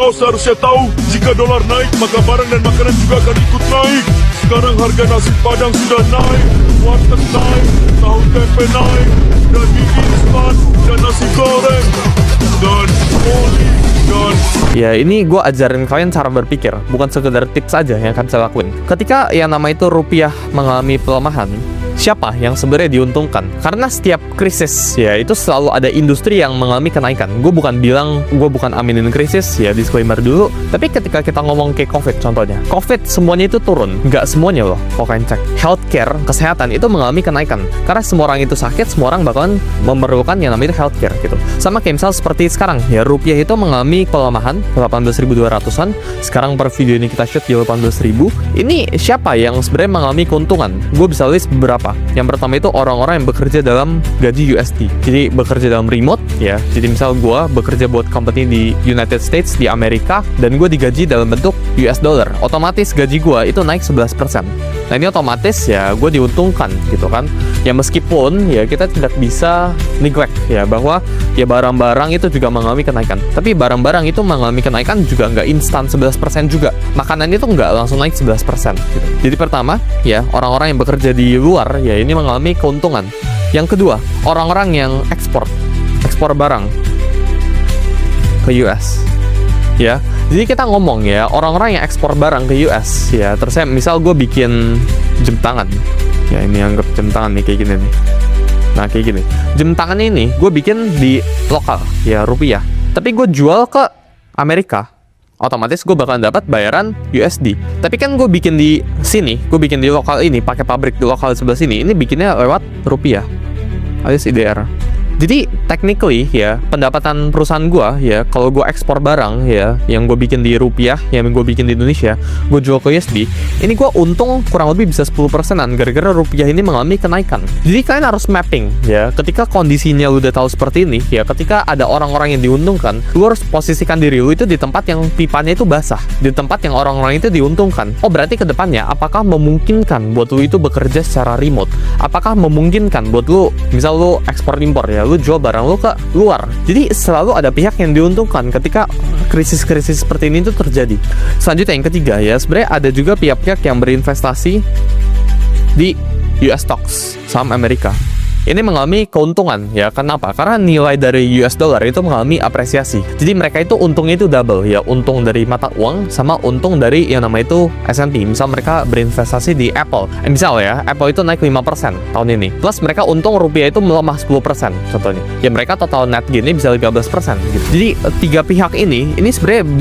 Kau seharusnya tahu, jika dolar naik, maka barang dan makanan juga akan ikut naik. Sekarang harga nasi padang sudah naik, warteg naik, tahu tempe naik, dan mie instan, dan nasi goreng, dan oli, dan... Ya ini gue ajarin kalian cara berpikir, bukan sekedar tips aja yang kalian bisa lakuin. Ketika yang nama itu rupiah mengalami pelemahan, siapa yang sebenarnya diuntungkan? Karena setiap krisis ya itu selalu ada industri yang mengalami kenaikan. Gue bukan aminin krisis ya, disclaimer dulu. Tapi ketika kita ngomong kayak COVID contohnya, COVID semuanya itu turun, nggak semuanya loh. Kok kalian cek, healthcare, kesehatan itu mengalami kenaikan. Karena semua orang itu sakit, semua orang bakalan memerlukan yang namanya healthcare gitu. Sama kayak misal seperti sekarang ya, rupiah itu mengalami pelemahan 18.200-an. Sekarang per video ini kita shoot di 18.000. Ini siapa yang sebenarnya mengalami keuntungan? Gue bisa list beberapa. Yang pertama itu orang-orang yang bekerja dalam gaji USD. Jadi bekerja dalam remote ya. Jadi misal gue bekerja buat company di United States, di Amerika, dan gue digaji dalam bentuk US dollar. Otomatis gaji gue itu naik 11%. Nah ini otomatis ya gue diuntungkan gitu kan. Ya meskipun ya kita tidak bisa neglect ya bahwa ya barang-barang itu juga mengalami kenaikan. Tapi barang-barang itu mengalami kenaikan juga nggak instan 11% juga. Makanan itu nggak langsung naik 11% gitu. Jadi pertama ya orang-orang yang bekerja di luar ya ini mengalami keuntungan. Yang kedua, orang-orang yang ekspor barang ke US. Ya, jadi kita ngomong ya orang-orang yang ekspor barang ke US ya. Terus misal gue bikin jam tangan. Ya ini anggap jam tangan nih kayak gini nih. Nah kayak gini, jam tangan ini gue bikin di lokal ya rupiah. Tapi gue jual ke Amerika, otomatis gue bakalan dapat bayaran USD. Tapi kan gue bikin di sini, gue bikin di lokal ini, pakai pabrik di lokal sebelah sini, ini bikinnya lewat rupiah alias IDR. Jadi technically ya pendapatan perusahaan gue ya kalau gue ekspor barang ya yang gue bikin di rupiah, yang gue bikin di Indonesia, gue jual ke USD, ini gue untung kurang lebih bisa 10%an gara-gara rupiah ini mengalami kenaikan. Jadi kalian harus mapping ya, ketika kondisinya lu udah tahu seperti ini ya, ketika ada orang-orang yang diuntungkan, lu harus posisikan diri lu itu di tempat yang pipanya itu basah, di tempat yang orang-orang itu diuntungkan. Oh berarti kedepannya apakah memungkinkan buat lu itu bekerja secara remote? Apakah memungkinkan buat lu misal lu ekspor impor ya, lu jual barang lu ke luar. Jadi selalu ada pihak yang diuntungkan ketika krisis-krisis seperti ini itu terjadi. Selanjutnya yang ketiga ya, sebenarnya ada juga pihak-pihak yang berinvestasi di US stocks, saham Amerika. Ini mengalami keuntungan ya. Kenapa? Karena nilai dari US dollar itu mengalami apresiasi. Jadi mereka itu untungnya itu double ya, untung dari mata uang sama untung dari yang nama itu S&P. Misal mereka berinvestasi di Apple. Misal ya, Apple itu naik 5% tahun ini. Plus mereka untung rupiah itu melemah 10% contohnya. Ya mereka total net gain-nya bisa 15% gitu. Jadi tiga pihak ini sebenarnya